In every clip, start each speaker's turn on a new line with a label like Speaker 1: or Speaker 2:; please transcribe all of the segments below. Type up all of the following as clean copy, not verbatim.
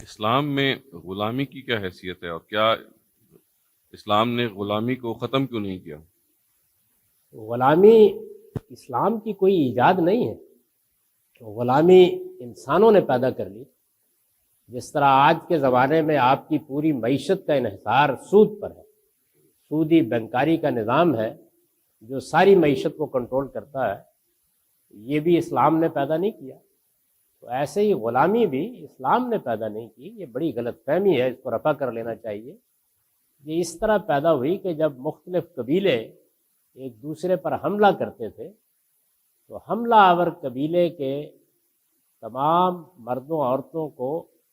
Speaker 1: اسلام میں غلامی کی کیا حیثیت ہے اور کیا اسلام نے غلامی کو ختم کیوں نہیں کیا؟
Speaker 2: غلامی اسلام کی کوئی ایجاد نہیں ہے، غلامی انسانوں نے پیدا کر لی۔ جس طرح آج کے زمانے میں آپ کی پوری معیشت کا انحصار سود پر ہے، سودی بینکاری کا نظام ہے جو ساری معیشت کو کنٹرول کرتا ہے، یہ بھی اسلام نے پیدا نہیں کیا۔ تو ایسے ہی غلامی بھی اسلام نے پیدا نہیں کی، یہ بڑی غلط فہمی ہے، اس کو رفع کر لینا چاہیے۔ یہ اس طرح پیدا ہوئی کہ جب مختلف قبیلے ایک دوسرے پر حملہ کرتے تھے تو حملہ آور قبیلے کے تمام مردوں عورتوں کو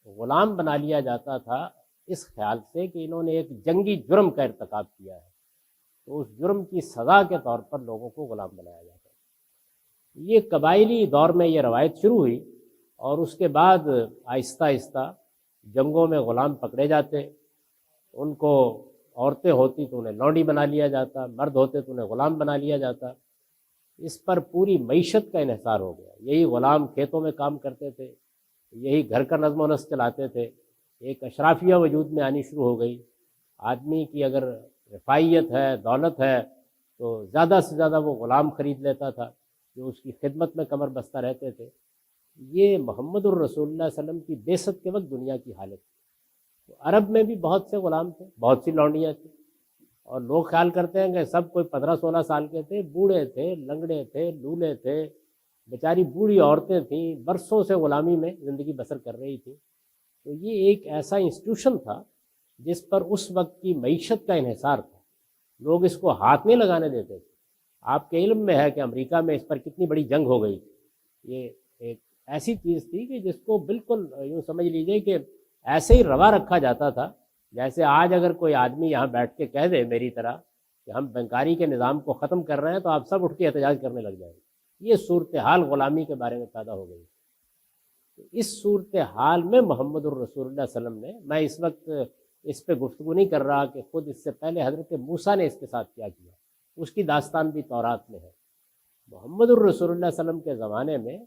Speaker 2: غلام بنا لیا جاتا تھا، اس خیال سے کہ انہوں نے ایک جنگی جرم کا ارتکاب کیا ہے، تو اس جرم کی سزا کے طور پر لوگوں کو غلام بنایا جاتا ہے۔ یہ قبائلی دور میں یہ روایت شروع ہوئی، اور اس کے بعد آہستہ آہستہ جنگوں میں غلام پکڑے جاتے، ان کو عورتیں ہوتی تو انہیں لونڈی بنا لیا جاتا، مرد ہوتے تو انہیں غلام بنا لیا جاتا۔ اس پر پوری معیشت کا انحصار ہو گیا۔ یہی غلام کھیتوں میں کام کرتے تھے، یہی گھر کا نظم و نسق چلاتے تھے، ایک اشرافیہ وجود میں آنی شروع ہو گئی۔ آدمی کی اگر رفاہیت ہے، دولت ہے، تو زیادہ سے زیادہ وہ غلام خرید لیتا تھا جو اس کی خدمت میں کمر بستہ رہتے تھے۔ یہ محمد الرسول اللہ صلی اللہ علیہ وسلم کی بعثت کے وقت دنیا کی حالت تھی۔ تو عرب میں بھی بہت سے غلام تھے، بہت سی لونڈیاں تھیں، اور لوگ خیال کرتے ہیں کہ سب کوئی 15-16 سال کے تھے، بوڑھے تھے، لنگڑے تھے، لولے تھے، بیچاری بوڑھی عورتیں تھیں، برسوں سے غلامی میں زندگی بسر کر رہی تھیں۔ تو یہ ایک ایسا انسٹیٹیوشن تھا جس پر اس وقت کی معیشت کا انحصار تھا، لوگ اس کو ہاتھ نہیں لگانے دیتے تھے۔ آپ کے علم میں ہے کہ امریکہ میں اس پر کتنی بڑی جنگ ہو گئی تھی۔ یہ ایک ایسی چیز تھی کہ جس کو بالکل یوں سمجھ لیجئے کہ ایسے ہی روا رکھا جاتا تھا، جیسے آج اگر کوئی آدمی یہاں بیٹھ کے کہہ دے میری طرح کہ ہم بینکاری کے نظام کو ختم کر رہے ہیں، تو آپ سب اٹھ کے احتجاج کرنے لگ جائیں گے۔ یہ صورتحال غلامی کے بارے میں پیدا ہو گئی۔ تو اس صورتحال میں محمد الرسول اللہ صلی اللہ علیہ وسلم نے، میں اس وقت اس پہ گفتگو نہیں کر رہا کہ خود اس سے پہلے حضرت موسیٰ نے اس کے ساتھ کیا کیا، اس کی داستان بھی تورات میں ہے۔ محمد الرسول اللہ صلی اللہ علیہ وسلم کے زمانے میں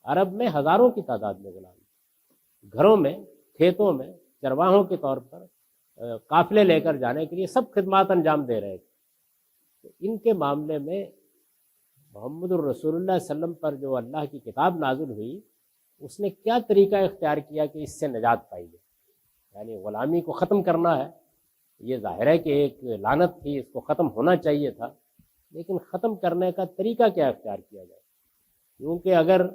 Speaker 2: عرب میں ہزاروں کی تعداد میں غلام تھے، گھروں میں، کھیتوں میں چرواہوں کے طور پر قافلے لے کر جانے کے لیے سب خدمات انجام دے رہے تھے۔ تو ان کے معاملے میں محمد الرسول اللہ صلی اللہ علیہ وسلم پر جو اللہ کی کتاب نازل ہوئی، اس نے کیا طریقہ اختیار کیا کہ اس سے نجات پائی جائے؟ یعنی غلامی کو ختم کرنا ہے، یہ ظاہر ہے کہ ایک لعنت تھی، اس کو ختم ہونا چاہیے تھا، لیکن ختم کرنے کا طریقہ کیا اختیار کیا جائے؟ کیونکہ اگر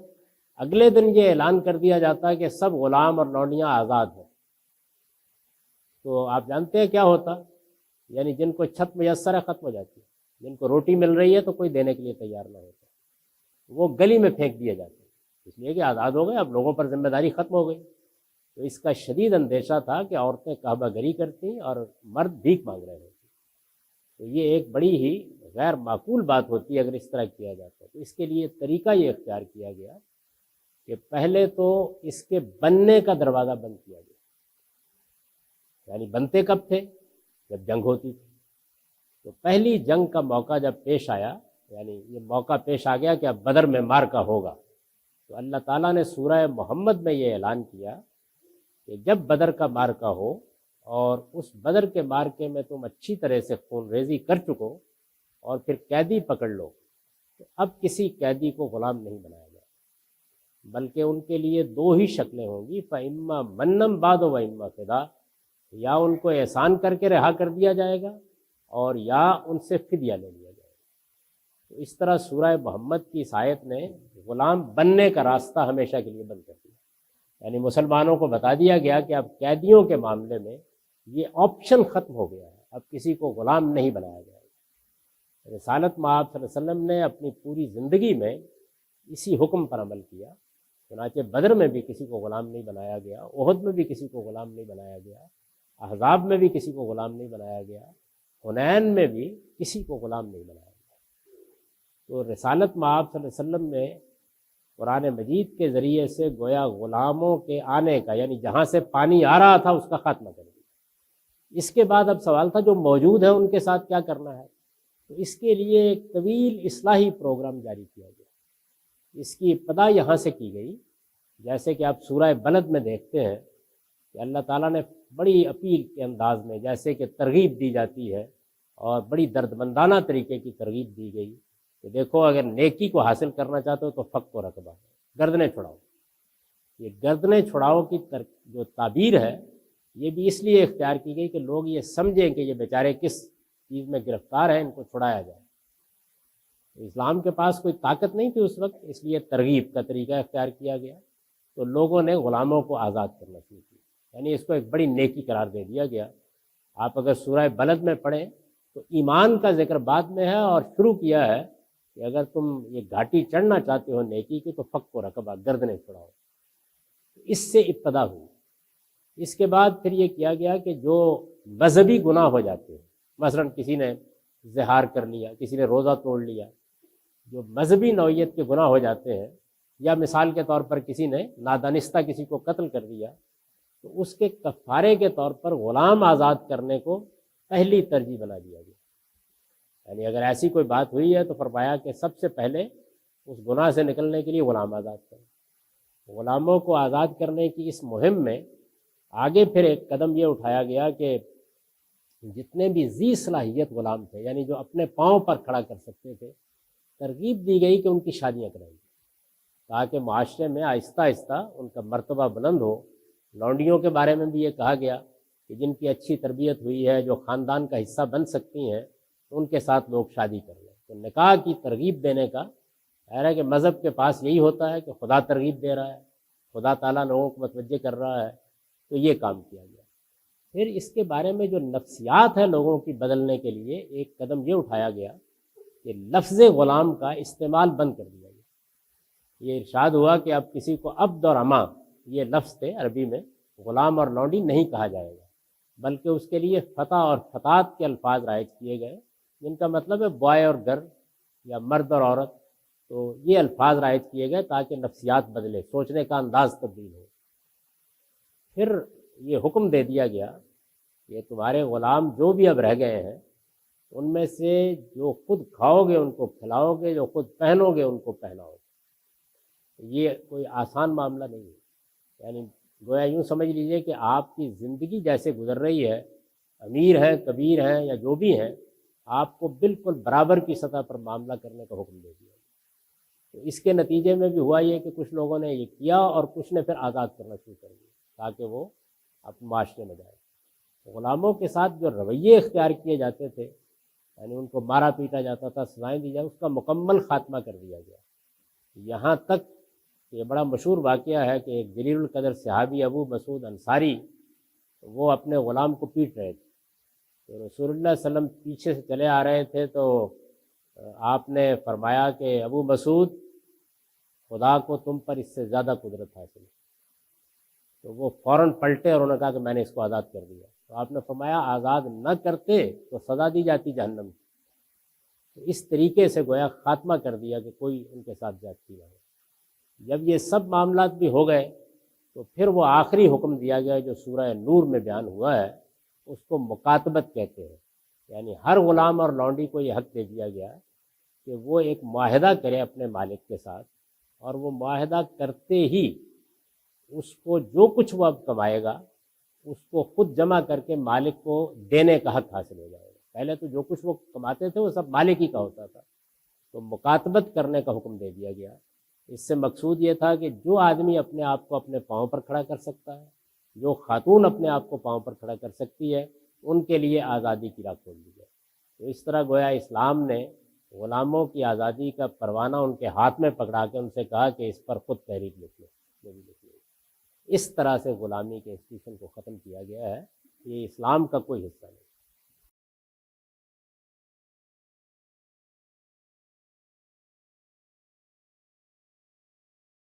Speaker 2: اگلے دن یہ اعلان کر دیا جاتا کہ سب غلام اور لونڈیاں آزاد ہیں، تو آپ جانتے ہیں کیا ہوتا؟ یعنی جن کو چھت میسر ہے ختم ہو جاتی ہے، جن کو روٹی مل رہی ہے تو کوئی دینے کے لیے تیار نہ ہوتا، وہ گلی میں پھینک دیے جاتے ہیں، اس لیے کہ آزاد ہو گئے، اب لوگوں پر ذمہ داری ختم ہو گئی۔ تو اس کا شدید اندیشہ تھا کہ عورتیں کعبہ گری کرتی اور مرد بھیک مانگ رہے ہوتے۔ تو یہ ایک بڑی ہی غیر معقول بات ہوتی ہے اگر اس طرح کیا جاتا ہے۔ تو اس کے لیے طریقہ یہ اختیار کیا گیا کہ پہلے تو اس کے بننے کا دروازہ بند کیا گیا۔ یعنی بنتے کب تھے؟ جب جنگ ہوتی تھی۔ تو پہلی جنگ کا موقع جب پیش آیا، یعنی یہ موقع پیش آ گیا کہ اب بدر میں مارکا ہوگا، تو اللہ تعالیٰ نے سورہ محمد میں یہ اعلان کیا کہ جب بدر کا مارکا ہو اور اس بدر کے مارکے میں تم اچھی طرح سے خون ریزی کر چکو اور پھر قیدی پکڑ لو، تو اب کسی قیدی کو غلام نہیں بنایا جائے، بلکہ ان کے لیے دو ہی شکلیں ہوں گی، فَإِمَّا مَنًّا بَعْدُ وَإِمَّا فِدَاءً، یا ان کو احسان کر کے رہا کر دیا جائے گا اور یا ان سے فدیہ لے لیا جائے گا۔ تو اس طرح سورہ محمد کی اس آیت نے غلام بننے کا راستہ ہمیشہ کے لیے بند کر دیا۔ یعنی مسلمانوں کو بتا دیا گیا کہ اب قیدیوں کے معاملے میں یہ آپشن ختم ہو گیا ہے، اب کسی کو غلام نہیں بنایا جائے گا۔ رسالت مآب صلی اللہ علیہ وسلم نے اپنی پوری زندگی میں اسی حکم پر عمل کیا، چنانچہ بدر میں بھی کسی کو غلام نہیں بنایا گیا، احد میں بھی کسی کو غلام نہیں بنایا گیا، احزاب میں بھی کسی کو غلام نہیں بنایا گیا، حنین میں بھی کسی کو غلام نہیں بنایا گیا۔ تو رسالت مآب صلی اللہ علیہ وسلم نے قرآن مجید کے ذریعے سے گویا غلاموں کے آنے کا، یعنی جہاں سے پانی آ رہا تھا اس کا خاتمہ کر دیا۔ اس کے بعد اب سوال تھا جو موجود ہیں ان کے ساتھ کیا کرنا ہے؟ تو اس کے لیے ایک طویل اصلاحی پروگرام جاری کیا گیا۔ اس کی ابتدا یہاں سے کی گئی، جیسے کہ آپ سورہ بلد میں دیکھتے ہیں کہ اللہ تعالیٰ نے بڑی اپیل کے انداز میں جیسے کہ ترغیب دی جاتی ہے اور بڑی دردمندانہ طریقے کی ترغیب دی گئی کہ دیکھو اگر نیکی کو حاصل کرنا چاہتے ہو تو فق و رقبہ گردنیں چھڑاؤ. یہ گردنیں چھڑاؤ کی جو تعبیر ہے یہ بھی اس لیے اختیار کی گئی کہ لوگ یہ سمجھیں کہ یہ بیچارے کس چیز میں گرفتار ہیں، ان کو چھڑایا جائے. اسلام کے پاس کوئی طاقت نہیں تھی اس وقت، اس لیے ترغیب کا طریقہ اختیار کیا گیا. تو لوگوں نے غلاموں کو آزاد کرنا شروع کیا، یعنی اس کو ایک بڑی نیکی قرار دے دیا گیا. آپ اگر سورہ بلد میں پڑھیں تو ایمان کا ذکر بعد میں ہے اور شروع کیا ہے کہ اگر تم یہ گھاٹی چڑھنا چاہتے ہو نیکی کی تو فق و رقبہ گردنیں چھڑاؤ. اس سے ابتدا ہوئی. اس کے بعد پھر یہ کیا گیا کہ جو مذہبی گناہ ہو جاتے ہیں، مثلا کسی نے زہار کر لیا، کسی نے روزہ توڑ لیا، جو مذہبی نوعیت کے گناہ ہو جاتے ہیں، یا مثال کے طور پر کسی نے نادانستہ کسی کو قتل کر دیا، تو اس کے کفارے کے طور پر غلام آزاد کرنے کو پہلی ترجیح بنا دیا گیا. یعنی اگر ایسی کوئی بات ہوئی ہے تو فرمایا کہ سب سے پہلے اس گناہ سے نکلنے کے لیے غلام آزاد کریں. غلاموں کو آزاد کرنے کی اس مہم میں آگے پھر ایک قدم یہ اٹھایا گیا کہ جتنے بھی ذی صلاحیت غلام تھے، یعنی جو اپنے پاؤں پر کھڑا کر سکتے تھے، ترغیب دی گئی کہ ان کی شادیاں کرائیں گی تاکہ معاشرے میں آہستہ آہستہ ان کا مرتبہ بلند ہو. لونڈیوں کے بارے میں بھی یہ کہا گیا کہ جن کی اچھی تربیت ہوئی ہے، جو خاندان کا حصہ بن سکتی ہیں، ان کے ساتھ لوگ شادی کر لیں. تو نکاح کی ترغیب دینے کا ظاہر ہے کہ مذہب کے پاس یہی ہوتا ہے کہ خدا ترغیب دے رہا ہے، خدا تعالیٰ لوگوں کو متوجہ کر رہا ہے، تو یہ کام کیا گیا. پھر اس کے بارے میں جو نفسیات ہے لوگوں کی بدلنے کے لیے ایک قدم یہ اٹھایا گیا کہ لفظ غلام کا استعمال بند کر دیا گیا. یہ ارشاد ہوا کہ اب کسی کو عبد اور اما، یہ لفظ تھے عربی میں، غلام اور لونڈی نہیں کہا جائے گا، بلکہ اس کے لیے فتح اور فتات کے الفاظ رائج کیے گئے جن کا مطلب ہے بوائے اور گرل یا مرد اور عورت. تو یہ الفاظ رائج کیے گئے تاکہ نفسیات بدلے، سوچنے کا انداز تبدیل ہو. پھر یہ حکم دے دیا گیا کہ تمہارے غلام جو بھی اب رہ گئے ہیں ان میں سے جو خود کھاؤ گے ان کو کھلاؤ گے، جو خود پہنو گے ان کو پہناؤ گے. یہ کوئی آسان معاملہ نہیں ہے. یعنی گویا یوں سمجھ لیجئے کہ آپ کی زندگی جیسے گزر رہی ہے، امیر ہیں، کبیر ہیں یا جو بھی ہیں، آپ کو بالکل برابر کی سطح پر معاملہ کرنے کا حکم دے دیا. تو اس کے نتیجے میں بھی ہوا یہ کہ کچھ لوگوں نے یہ کیا اور کچھ نے پھر آزاد کرنا شروع کر دیا تاکہ وہ اپنے معاشرے میں جائے. غلاموں کے ساتھ جو رویے اختیار کیے جاتے تھے، یعنی ان کو مارا پیٹا جاتا تھا، سزائیں دی جائیں، اس کا مکمل خاتمہ کر دیا گیا. یہاں تک یہ بڑا مشہور واقعہ ہے کہ ایک جلیل القدر صحابی ابو مسعود انصاری، وہ اپنے غلام کو پیٹ رہے تھے. تو رسول اللہ صلی اللہ علیہ وسلم پیچھے سے چلے آ رہے تھے تو آپ نے فرمایا کہ ابو مسعود، خدا کو تم پر اس سے زیادہ قدرت حاصل ہے. تو وہ فوراً پلٹے اور انہوں نے کہا کہ میں نے اس کو آزاد کر دیا. تو آپ نے فرمایا آزاد نہ کرتے تو سزا دی جاتی جہنم کی. تو اس طریقے سے گویا خاتمہ کر دیا کہ کوئی ان کے ساتھ زیادتی نہ ہو. جب یہ سب معاملات بھی ہو گئے تو پھر وہ آخری حکم دیا گیا جو سورہ نور میں بیان ہوا ہے، اس کو مکاتبت کہتے ہیں. یعنی ہر غلام اور لونڈی کو یہ حق دے دیا گیا کہ وہ ایک معاہدہ کرے اپنے مالک کے ساتھ، اور وہ معاہدہ کرتے ہی اس کو جو کچھ وہ اب کمائے گا اس کو خود جمع کر کے مالک کو دینے کا حق حاصل ہو جائے گا. پہلے تو جو کچھ وہ کماتے تھے وہ سب مالک ہی کا ہوتا تھا. تو مکاتبت کرنے کا حکم دے دیا گیا. اس سے مقصود یہ تھا کہ جو آدمی اپنے آپ کو اپنے پاؤں پر کھڑا کر سکتا ہے، جو خاتون اپنے آپ کو پاؤں پر کھڑا کر سکتی ہے، ان کے لیے آزادی کی راہ کھول دی جائے. تو اس طرح گویا اسلام نے غلاموں کی آزادی کا پروانہ ان کے ہاتھ میں پکڑا کے ان سے کہا کہ اس پر خود تحریک لکھ لو، جو بھی لکھ لو. اس طرح سے غلامی کے انسٹیٹیوشن کو ختم کیا گیا ہے. یہ اسلام کا کوئی حصہ نہیں.